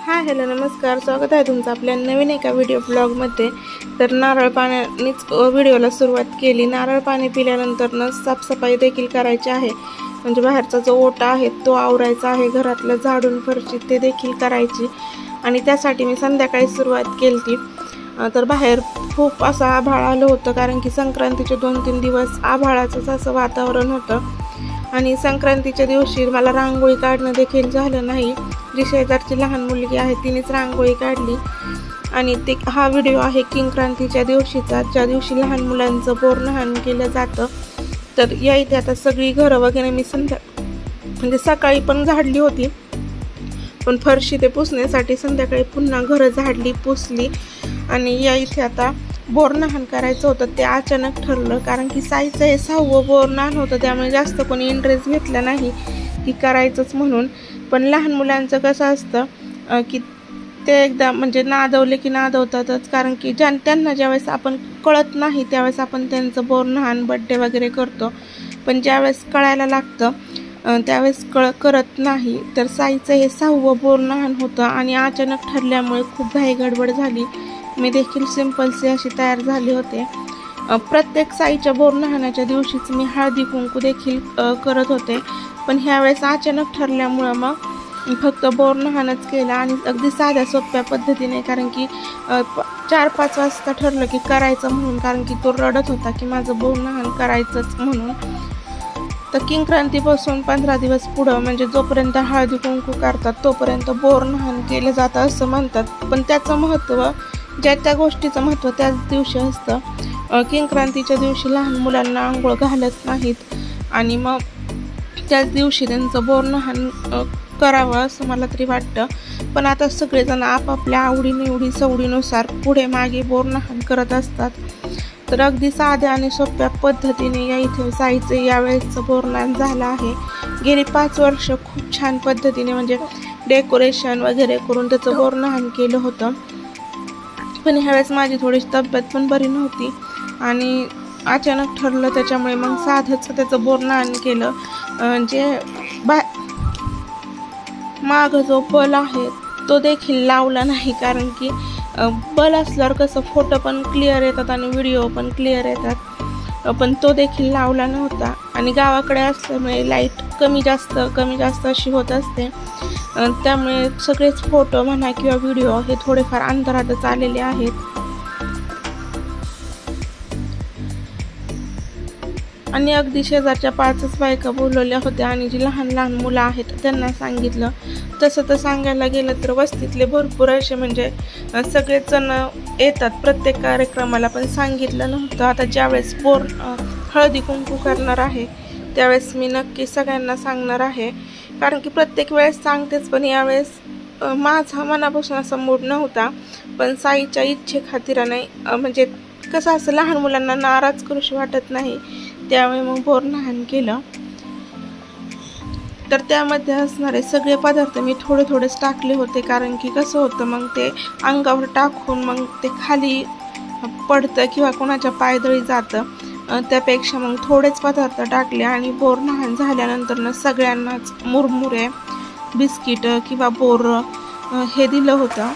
Hi hello नमस्कार, स्वागत आहे तुमचं आपल्या नवीन एका व्हिडिओ ब्लॉगमध्ये। तर नारळ पाण्यानेच व्हिडिओला सुरुवात केली। नारळ पाणी पिल्यानंतर साफसफाई देखील करायची आहे, म्हणजे बाहेरचा जो ओटा आहे तो आवरायचा आहे, घरातलं झाडून फरशी ते देखील करायची। आणि त्यासाठी मी संध्याकाळी सुरुवात केली। तर बाहेर खूप असं आभाळ आलं होतं, कारण की संक्रांतीचे 2-3 दिवस आभाळाचंच असं वातावरण होतं। आणि संक्रांतीच्या दिवशी मला रांगोळी काढणं देखील झालं नाही। जी शेजारची लहान मुलगी आहे तिनेच रांगोळी काढली। आणि हा व्हिडिओ आहे किंक्रांतीच्या दिवशीचा, ज्या दिवशी लहान मुलांचं बोरनहाण केलं जातं। तर या इथे आता सगळी घरं वगैरे मी म्हणजे सकाळी पण झाडली होती, पण फरशी ते पुसण्यासाठी संध्याकाळी पुन्हा घरं झाडली पुसली। आणि या इथे आता बोरनहाण करायचं होतं, ते अचानक ठरलं, कारण की साईचं हे 6वं बोरनहाण होतं, त्यामुळे जास्त कोणी इंटरेस्ट घेतला नाही की करायचंच म्हणून। पण लहान मुलांचं कसं असतं की ते एकदा म्हणजे नादवले की नादवतातच, कारण की त्यांना ज्यावेळेस आपण कळत नाही त्यावेळेस आपण त्यांचं बोरनहाण बड्डे वगैरे करतो, पण ज्यावेळेस कळायला लागतं त्यावेळेस करत नाही। तर साईचं हे 6वं बोरनहाण होतं आणि अचानक ठरल्यामुळे खूप घाई गडबड झाली। मी देखील सिंपलसे अशी तयार झाले होते। प्रत्येक साईच्या बोरनहाणाच्या दिवशीच मी हळदी कुंकू देखील करत होते, पण ह्यावेळेस अचानक ठरल्यामुळं मग फक्त बोरनहाणच केलं आणि अगदी साध्या सोप्या पद्धतीने, कारण की 4-5 वाजता ठरलं की करायचं म्हणून, कारण की तो रडत होता की माझं बोरनहाण करायचंच म्हणून। तर किंक्रांतीपासून 15 दिवस पुढं, म्हणजे जोपर्यंत हळदी कुंकू करतात तोपर्यंत बोरनहाण केलं जातं असं म्हणतात। पण त्याचं महत्त्व, ज्या त्या गोष्टीचं महत्त्व त्याच दिवशी असतं। किंक्रांतीच्या दिवशी लहान मुलांना आंघोळ घालत नाहीत आणि मग त्याच दिवशी त्यांचं बोरनहाण करावं असं मला तरी वाटतं। पण आता सगळेजण आपापल्या आवडीनिवडी सवडीनुसार पुढे मागे बोरनहाण करत असतात। तर अगदी साध्या आणि सोप्या पद्धतीने या इथे साईचं यावेळेसचं बोरनहाण झालं आहे। गेली 5 वर्ष खूप छान पद्धतीने म्हणजे डेकोरेशन वगैरे करून त्याचं बोरनहाण केलं होतं। पण ह्यावेळेस माझी थोडीशी तब्येत पण बरी नव्हती आणि अचानक ठरलं, त्याच्यामुळे मग साधंच त्याचं बोरनहाण केलं। जे मागं जो बल आहे तो देखील लावला नाही, कारण की बल असल्यावर कसं फोटो पण क्लिअर येतात आणि व्हिडिओ पण क्लिअर येतात, पण तो देखील लावला नव्हता। आणि गावाकडे असल्यामुळे लाईट कमी जास्त अशी होत असते, त्यामुळे सगळेच फोटो म्हणा किंवा व्हिडिओ हे थोडेफार अंधारातच आलेले आहेत। आणि अगदी शेजारच्या 5च बायका बोलवल्या होत्या आणि जी लहान लहान मुलं आहेत त्यांना सांगितलं। तसं तर सांगायला गेलं तर वस्तीतले भरपूर असे म्हणजे सगळेच जण येतात प्रत्येक कार्यक्रमाला, पण सांगितलं नव्हतं। आता ज्यावेळेस हळदी कुंकू करणार आहे त्यावेळेस मी नक्की सगळ्यांना सांगणार आहे, कारण की प्रत्येक वेळेस सांगतेच, पण यावेळेस माझा मनापासून असा मूड नव्हता। पण साईच्या इच्छेखातीराने म्हणजे कसं असं लहान मुलांना नाराज करूशी वाटत नाही, त्यामुळे मग बोरनहाण केलं। तर त्यामध्ये असणारे सगळे पदार्थ मी थोडेच टाकले होते, कारण की कसं होतं मग ते अंगावर टाकून मग ते खाली पडतं किंवा कोणाच्या पायदळी जातं, त्यापेक्षा मग थोडेच पदार्थ टाकले। आणि बोरनहाण झाल्यानंतर सगळ्यांनाच मुरमुरे, बिस्किट किंवा बोर हे दिलं होतं।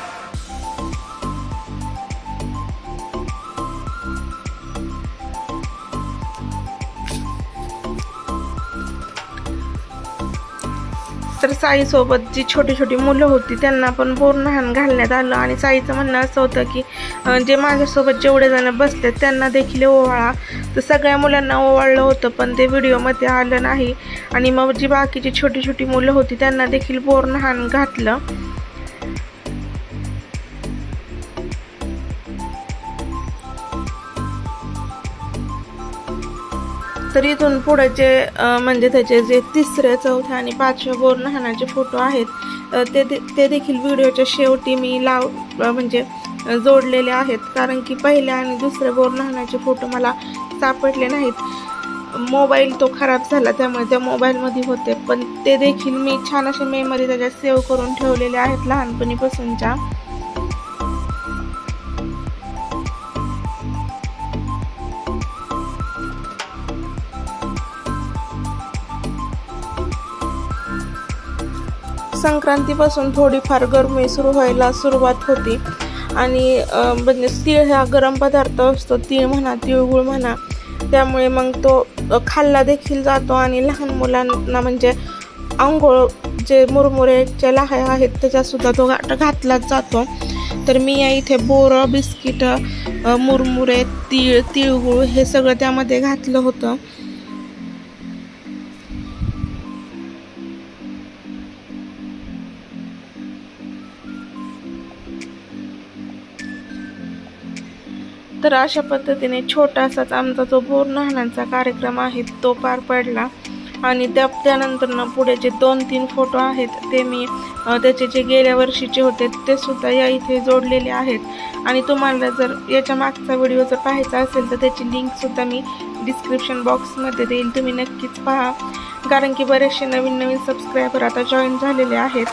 तर साईसोबत जी छोटी मुलं होती त्यांना पण बोरनहाण घालण्यात आलं। आणि साईचं म्हणणं असं होतं की जे माझ्यासोबत जेवढे जण बसले त्यांना देखील ओवाळा। तर सगळ्या मुलांना ओवाळलं होतं, पण ते व्हिडिओमध्ये आलं नाही। आणि मग जी बाकीची छोटी मुलं होती त्यांना देखील बोरनहाण घातलं। तर इथून पुढे जे म्हणजे त्याचे जे 3ऱ्या, 4थ्या आणि 5व्या बोरनहाणाचे फोटो आहेत ते देखील व्हिडिओच्या शेवटी मी म्हणजे जोडलेले आहेत, कारण की पहिल्या आणि 2ऱ्या बोरनहाणाचे फोटो मला सापडले नाहीत। मोबाईल तो खराब झाला, त्यामुळे त्या मोबाईलमध्ये होते, पण ते देखील मी छान असे मेमरी त्याच्यात सेव्ह करून ठेवलेले आहेत लहानपणीपासूनच्या। संक्रांतीपासून थोडीफार गरमी सुरू व्हायला सुरुवात होती आणि म्हणजे तीळ हा गरम पदार्थ असतो, तीळ म्हणा तिळगुळ म्हणा, त्यामुळे मग तो खाल्ला देखील जातो आणि लहान मुलांना म्हणजे आंघोळ जे मुरमुरेच्या लाह्या आहेत त्याच्यासुद्धा तो घातलाच जातो. तर मी या इथे बोरं, बिस्किट, मुरमुरे, तिळगुळ हे सगळं त्यामध्ये घातलं होतं. तर अशा पद्धतीने छोटासाच आमचा जो बोर न्हाण्याचा कार्यक्रम आहे तो पार पडला आणि त्यानंतर पुढे जे 2-3 फोटो आहेत ते मी त्याचे जे गेल्या वर्षीचे होते ते सुद्धा या इथे जोडलेले आहेत आणि तुम्हाला जर याच्या मागचा व्हिडिओ जर पाहायचा असेल तर त्याची लिंकसुद्धा मी डिस्क्रिप्शन बॉक्समध्ये देईल, तुम्ही नक्कीच पहा, कारण की बरेचसे नवीन सबस्क्रायबर आता जॉईन झालेले आहेत.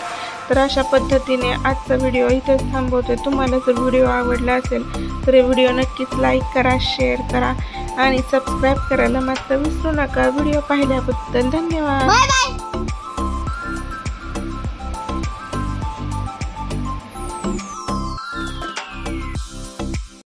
तर अशा पद्धतीने आजचा व्हिडिओ इथेच थांबवते. तुम्हाला जर व्हिडिओ आवडला असेल तर व्हिडिओ नक्कीच लाईक करा, शेअर करा आणि सबस्क्राईब करायला मात्र विसरू नका. व्हिडिओ पाहिल्याबद्दल धन्यवाद.